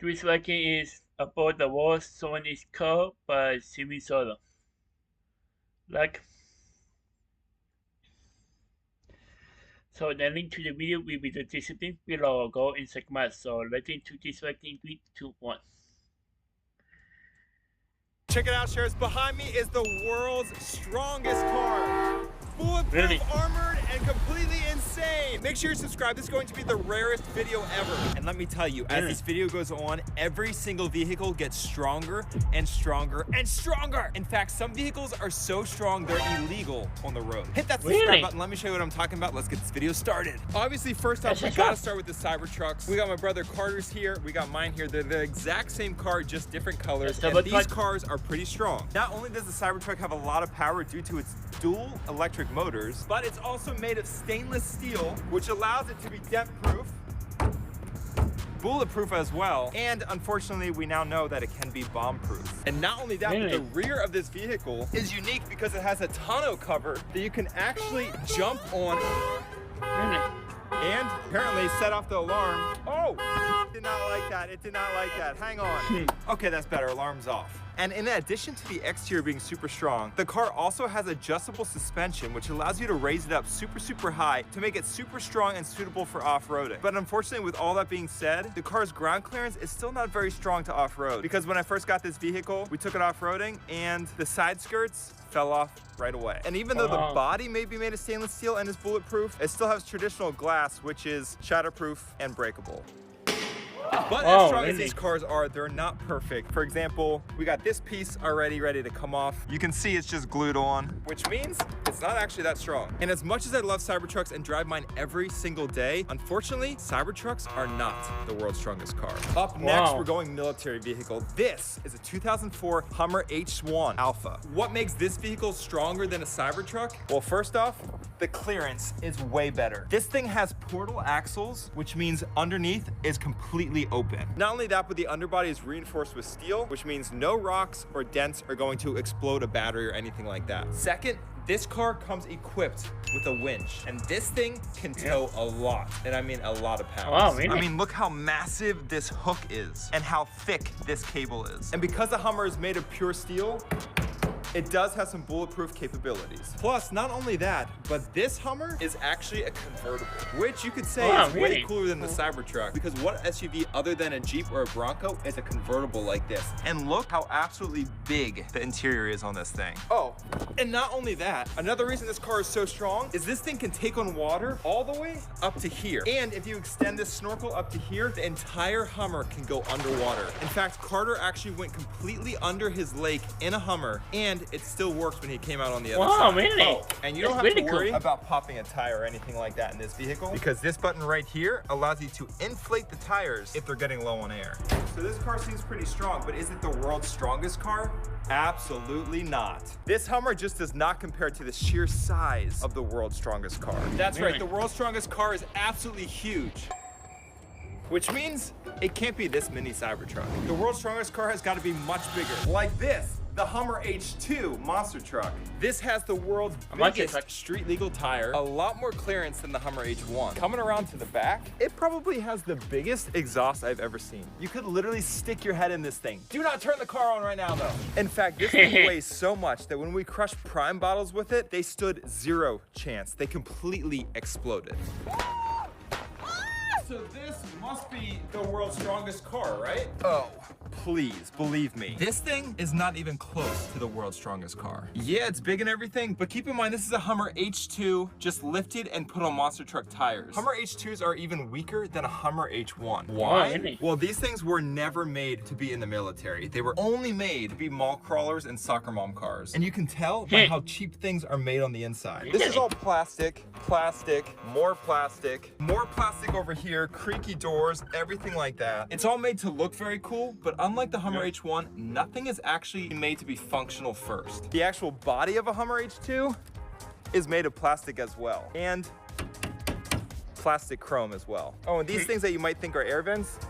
This ranking is about the war zone is called by Simi Solo. Like, so the link to the video will be the description below. Go in segment. So let's into this ranking 3, 2, 1. Check it out, Shares. Behind me is the world's strongest car. Bulletproof, Really? armored, and completely insane. Make sure you subscribe. This is going to be the rarest video ever. And let me tell you, as this video goes on, every single vehicle gets stronger and stronger and stronger. In fact, some vehicles are so strong, they're illegal on the road. Hit that subscribe button. Let me show you what I'm talking about. Let's get this video started. Obviously, first off, we gotta start with the Cybertrucks. We got my brother Carter's here. We got mine here. They're the exact same car, just different colors. And these cars are pretty strong. Not only does the Cybertruck have a lot of power due to its dual electric motors, but it's also made of stainless steel, which allows it to be dent-proof, bulletproof as well, and unfortunately we now know that it can be bomb-proof. And not only that, but the rear of this vehicle is unique because it has a tonneau cover that you can actually jump on and apparently set off the alarm. Oh, it did not like that. It did not like that. Hang on. Okay, that's better. Alarm's off. And in addition to the exterior being super strong, the car also has adjustable suspension, which allows you to raise it up super high to make it super strong and suitable for off-roading. But unfortunately, with all that being said, the car's ground clearance is still not very strong to off-road, because when I first got this vehicle, we took it off-roading and the side skirts fell off right away. And even though the body may be made of stainless steel and is bulletproof, it still has traditional glass, which is shatterproof and breakable. But as strong as these cars are, they're not perfect. For example, we got this piece already ready to come off. You can see it's just glued on, which means it's not actually that strong. And as much as I love Cybertrucks and drive mine every single day, unfortunately, Cybertrucks are not the world's strongest car. Up next, we're going military vehicle. This is a 2004 Hummer H1 Alpha. What makes this vehicle stronger than a Cybertruck? Well, first off, the clearance is way better. This thing has portal axles, which means underneath is completely open. Not only that, but the underbody is reinforced with steel, which means no rocks or dents are going to explode a battery or anything like that. Second, this car comes equipped with a winch, and this thing can tow a lot, and I mean a lot of pounds. Wow, really? I mean, look how massive this hook is and how thick this cable is. And because the Hummer is made of pure steel, it does have some bulletproof capabilities. Plus, not only that, but this Hummer is actually a convertible, which you could say is way cooler than the Cybertruck, because what SUV other than a Jeep or a Bronco is a convertible like this? And look how absolutely big the interior is on this thing. Oh, and not only that, another reason this car is so strong is this thing can take on water all the way up to here. And if you extend this snorkel up to here, the entire Hummer can go underwater. In fact, Carter actually went completely under his lake in a Hummer, and it still works when he came out on the other side. Really? Oh, and you don't have to worry about popping a tire or anything like that in this vehicle, because this button right here allows you to inflate the tires if they're getting low on air. So this car seems pretty strong, but is it the world's strongest car? Absolutely not. This Hummer just does not compare to the sheer size of the world's strongest car. That's right, the world's strongest car is absolutely huge, which means it can't be this mini Cybertruck. The world's strongest car has got to be much bigger, like this. The Hummer H2 monster truck. This has the world's biggest street legal tire, a lot more clearance than the Hummer H1. Coming around to the back, it probably has the biggest exhaust I've ever seen. You could literally stick your head in this thing. Do not turn the car on right now though. In fact, this thing weighs so much that when we crushed Prime bottles with it, they stood zero chance. They completely exploded. So this must be the world's strongest car, right? Oh, please, believe me. This thing is not even close to the world's strongest car. Yeah, it's big and everything, but keep in mind this is a Hummer H2 just lifted and put on monster truck tires. Hummer H2s are even weaker than a Hummer H1. Why? Well, these things were never made to be in the military. They were only made to be mall crawlers and soccer mom cars. And you can tell by how cheap things are made on the inside. This is all plastic, more plastic over here, creaky doors, everything like that. It's all made to look very cool, but unlike the Hummer H1, nothing is actually made to be functional first. The actual body of a Hummer H2 is made of plastic as well, and plastic chrome as well. Oh, and these things that you might think are air vents,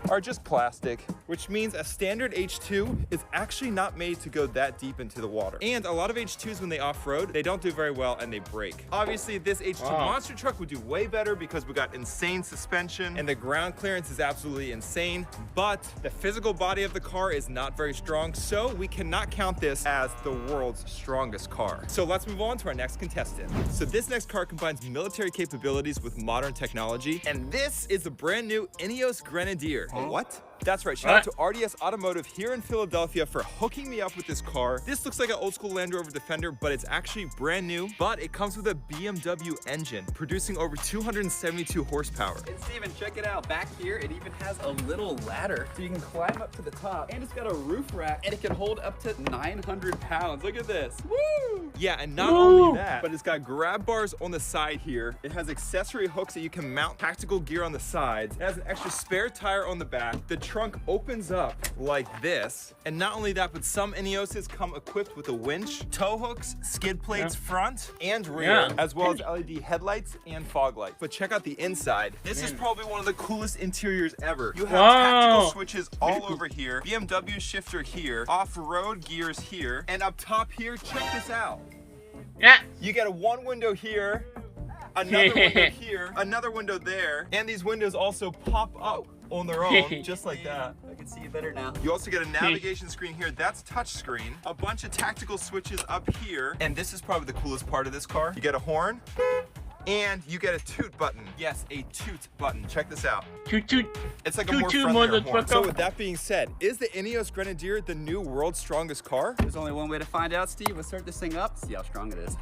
are just plastic, which means a standard H2 is actually not made to go that deep into the water. And a lot of H2s, when they off-road, they don't do very well and they break. Obviously, this H2 monster truck would do way better because we got insane suspension and the ground clearance is absolutely insane, but the physical body of the car is not very strong, so we cannot count this as the world's strongest car. So let's move on to our next contestant. So this next car combines military capabilities with modern technology, and this is the brand new Ineos Grenadier. What? That's right, shout out to RDS Automotive here in Philadelphia for hooking me up with this car. This looks like an old school Land Rover Defender, but it's actually brand new, but it comes with a BMW engine, producing over 272 horsepower. And Steven, check it out. Back here, it even has a little ladder, so you can climb up to the top, and it's got a roof rack, and it can hold up to 900 pounds. Look at this. Woo! Yeah, and not only that, but it's got grab bars on the side here. It has accessory hooks that you can mount tactical gear on the sides. It has an extra spare tire on the back. The trunk opens up like this, and not only that, but some Ineoses come equipped with a winch, tow hooks, skid plates front and rear, as well as LED headlights and fog lights. But check out the inside. This is probably one of the coolest interiors ever. You have tactical switches all over here, BMW shifter here, off-road gears here, and up top here, check this out. You get a one window here, another window here, another window there, and these windows also pop up on their own, just like that. I can see you better now. You also get a navigation screen here, that's touch screen, a bunch of tactical switches up here, and this is probably the coolest part of this car. You get a horn, and you get a toot button. Yes, a toot button. Check this out. Toot toot. It's like a more friendlier horn. So with that being said, is the Ineos Grenadier the new world's strongest car? There's only one way to find out, Steve. Let's start this thing up, see how strong it is.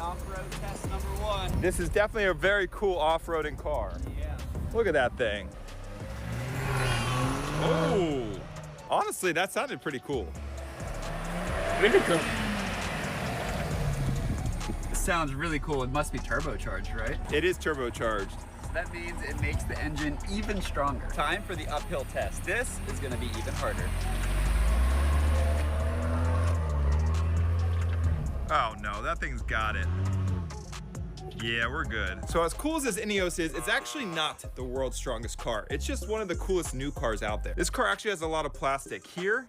Off-road test number 1. This is definitely a very cool off-roading car. Yeah. Look at that thing. Oh, honestly, that sounded pretty cool. Really cool. This sounds really cool. It must be turbocharged, right? It is turbocharged. So that means it makes the engine even stronger. Time for the uphill test. This is going to be even harder. Oh no, that thing's got it. Yeah, we're good. So as cool as this Ineos is, it's actually not the world's strongest car. It's just one of the coolest new cars out there. This car actually has a lot of plastic. Here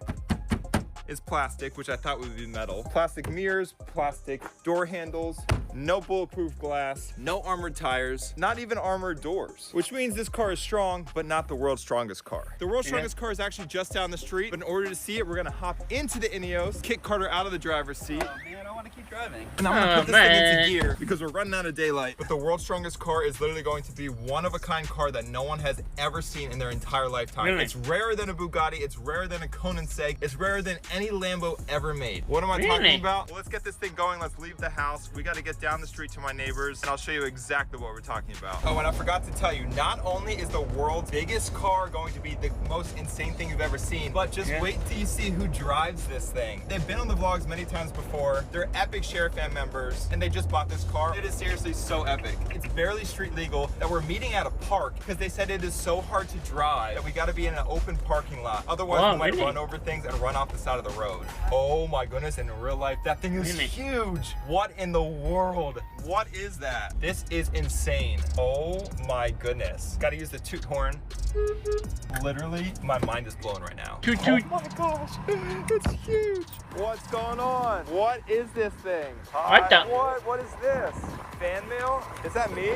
is plastic, which I thought would be metal. Plastic mirrors, plastic door handles, no bulletproof glass, no armored tires, not even armored doors, which means this car is strong, but not the world's strongest car. The world's strongest car is actually just down the street, but in order to see it, we're gonna hop into the Ineos, kick Carter out of the driver's seat. Oh man, I want to keep driving. And I'm gonna put this thing into gear because we're running out of daylight. But the world's strongest car is literally going to be one-of-a-kind car that no one has ever seen in their entire lifetime. Really? It's rarer than a Bugatti, it's rarer than a Koenigsegg, it's rarer than any Lambo ever made. What am I talking about? Well, let's get this thing going, let's leave the house. We gotta get down the street to my neighbors, and I'll show you exactly what we're talking about. Oh, and I forgot to tell you, not only is the world's biggest car going to be the most insane thing you've ever seen, but just wait till you see who drives this thing. They've been on the vlogs many times before. They're epic Share fan members, and they just bought this car. It is seriously so epic. It's barely street legal that we're meeting at a park because they said it is so hard to drive that we gotta be in an open parking lot. Otherwise, we might run over things and run off the side of the road. Oh my goodness, in real life, that thing is huge. What in the world? What is that? This is insane. Oh my goodness. Gotta use the toot horn. Literally, my mind is blown right now. Toot toot. Oh my gosh, it's huge. What's going on? What is this thing? What is this? Fan mail? Is that me?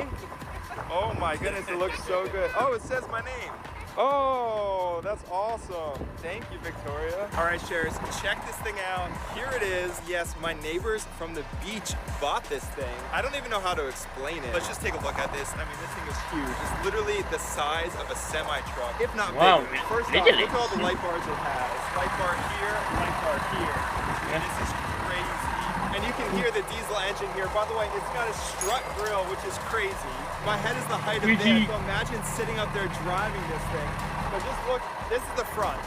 Oh my goodness, it looks so good. Oh, it says my name. Oh, that's awesome. Thank you, Victoria. All right, Shares, check this thing out. Here it is. Yes, my neighbors from the beach bought this thing. I don't even know how to explain it. Let's just take a look at this. I mean, this thing is huge. It's literally the size of a semi-truck, if not bigger. First off, look at all the light bars it has. Light bar here, light bar here. And this is crazy. And you can hear the diesel engine here. By the way, it's got a strut grill, which is crazy. My head is the height of this, so imagine sitting up there driving this thing. But just look, this is the front.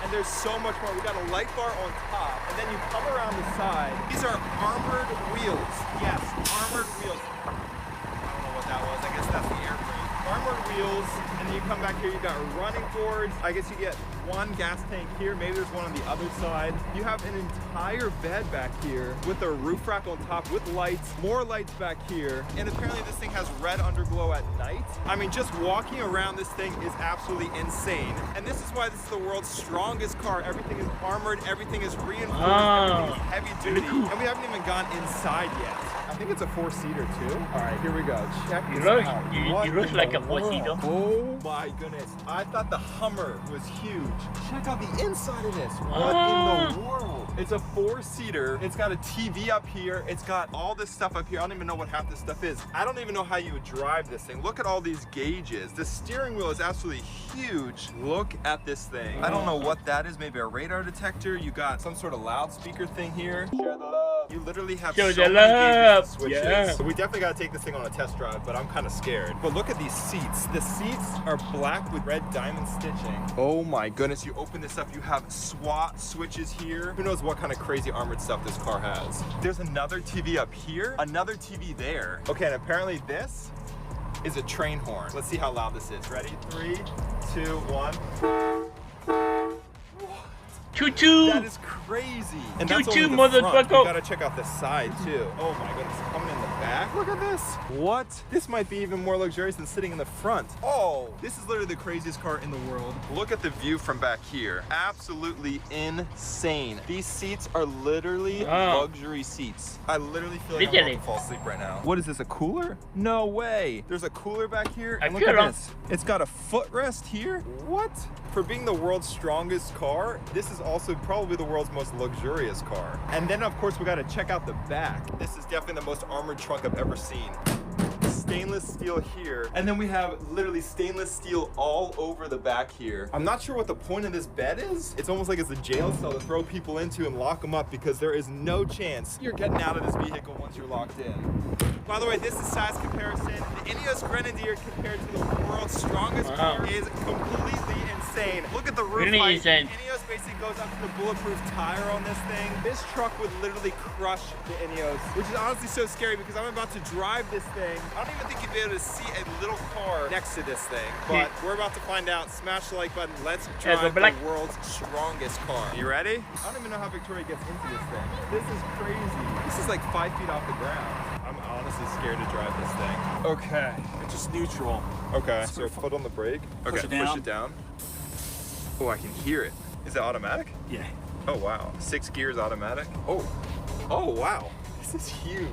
And there's so much more. We got a light bar on top, and then you come around the side. These are armored wheels. Yes, armored wheels. I don't know what that was. I guess that's the air brake. Armored wheels, and then you come back here, you got running boards. I guess you get one gas tank here, maybe there's one on the other side. You have an entire bed back here with a roof rack on top with lights, more lights back here, and apparently this thing has red underglow at night. I mean, just walking around this thing is absolutely insane. And this is why this is the world's strongest car. Everything is armored, everything is reinforced, everything is heavy duty, and we haven't even gone inside yet. I think it's a 4-seater too. All right, here we go. Check this out. It looks like a 4-seater. Oh my goodness. I thought the Hummer was huge. Check out the inside of this. What in the world? It's a 4-seater. It's got a TV up here. It's got all this stuff up here. I don't even know what half this stuff is. I don't even know how you would drive this thing. Look at all these gauges. The steering wheel is absolutely huge. Look at this thing. I don't know what that is. Maybe a radar detector. You got some sort of loudspeaker thing here. Share the love. You literally have so many gauges and switches. Yeah. So we definitely got to take this thing on a test drive, but I'm kind of scared. But look at these seats. The seats are black with red diamond stitching. Oh my goodness. You open this up, you have SWAT switches here. Who knows what kind of crazy armored stuff this car has. There's another TV up here, another TV there. Okay, and apparently this is a train horn. Let's see how loud this is. Ready? 3, 2, 1. Choo-choo! That is crazy. And that's choo-choo, only the front. motherfucker. You gotta check out the side too. Oh my goodness, coming in the back. Look at this. What? This might be even more luxurious than sitting in the front. Oh, this is literally the craziest car in the world. Look at the view from back here. Absolutely insane. These seats are literally luxury seats. I literally feel like I'm about to fall asleep right now. What is this, a cooler? No way. There's a cooler back here. And look at this. It's got a footrest here. What? For being the world's strongest car, this is also probably the world's most luxurious car. And then of course we gotta check out the back. This is definitely the most armored trunk I've ever seen. Stainless steel here, and then we have literally stainless steel all over the back here. I'm not sure what the point of this bed is. It's almost like it's a jail cell to throw people into and lock them up, because there is no chance you're getting out of this vehicle once you're locked in. By the way, this is size comparison. The Ineos Grenadier compared to the world's strongest car is completely insane. Look at the roof height. Ineos basically goes up to the bulletproof tire on this thing. This truck would literally crush the Ineos, which is honestly so scary because I'm about to drive this thing. I don't even think you'd be able to see a little car next to this thing, but we're about to find out. Smash the like button. Let's drive the world's strongest car. You ready? I don't even know how Victoria gets into this thing. This is crazy. This is like 5 feet off the ground. I'm honestly scared to drive this thing. Okay, it's just neutral. Okay, so foot on the brake. Okay, push it down. Oh, I can hear it. Is it automatic? Yeah. Oh, wow. 6 gears automatic. Oh. Oh, wow. This is huge.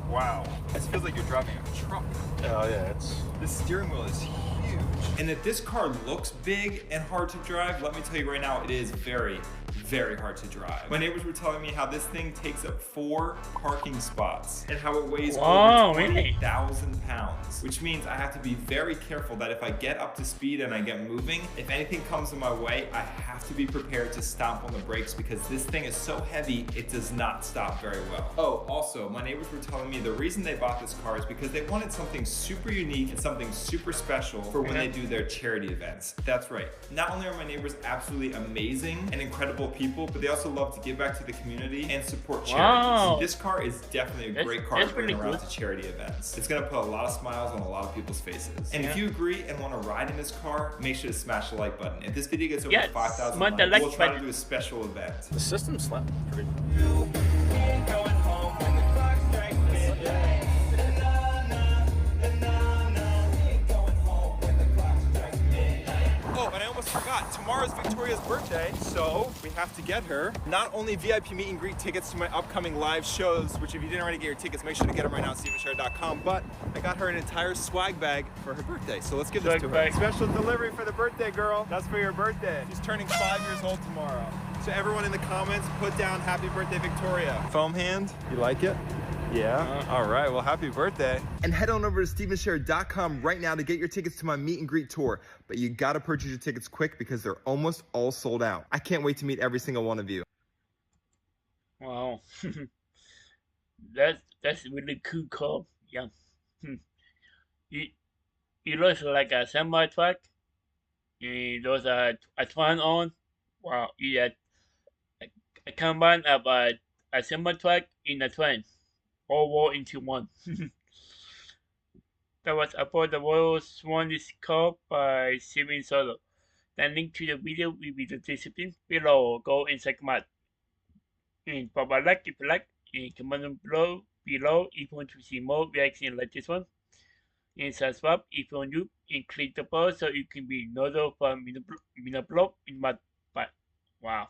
Wow. This feels like you're driving a truck. Oh, yeah, the steering wheel is huge. And if this car looks big and hard to drive, let me tell you right now, it is very, very hard to drive. My neighbors were telling me how this thing takes up 4 parking spots and how it weighs over 20,000 pounds, which means I have to be very careful that if I get up to speed and I get moving, if anything comes in my way, I have to be prepared to stomp on the brakes, because this thing is so heavy, it does not stop very well. Oh, also, my neighbors were telling me the reason they bought this car is because they wanted something super unique and something super special for when they do their charity events. That's right. Not only are my neighbors absolutely amazing and incredible people, but they also love to give back to the community and support charities. This car is definitely a great car to bring around to charity events. It's gonna put a lot of smiles on a lot of people's faces. And if you agree and want to ride in this car, make sure to smash the like button. If this video gets over 5,000 likes, we'll try to do a special event. The system slapped pretty. Oh, and I almost forgot, tomorrow's Victoria's birthday, so we have to get her not only VIP meet and greet tickets to my upcoming live shows, which if you didn't already get your tickets, make sure to get them right now at StephenShare.com, but I got her an entire swag bag for her birthday, so let's give this to her. Special delivery for the birthday girl. That's for your birthday. She's turning 5 years old tomorrow. So everyone in the comments, put down happy birthday, Victoria. Foam hand, you like it? Yeah. All right. Well, happy birthday. And head on over to StephenShare.com right now to get your tickets to my meet and greet tour. But you got to purchase your tickets quick because they're almost all sold out. I can't wait to meet every single one of you. Wow. That's a really cool car. Yeah. It looks like a semi truck. There's a fan on. Wow. Yeah. A combine of a semi truck in a train. All rolled into one. that was uploaded the world's won this cup by Steven Solo. The link to the video will be the description below. Go and check them out. And pop a like if you like. And comment below if you want to see more reactions like this one. And subscribe if you're new. And click the bell so you can be notified when I upload in my. Wow.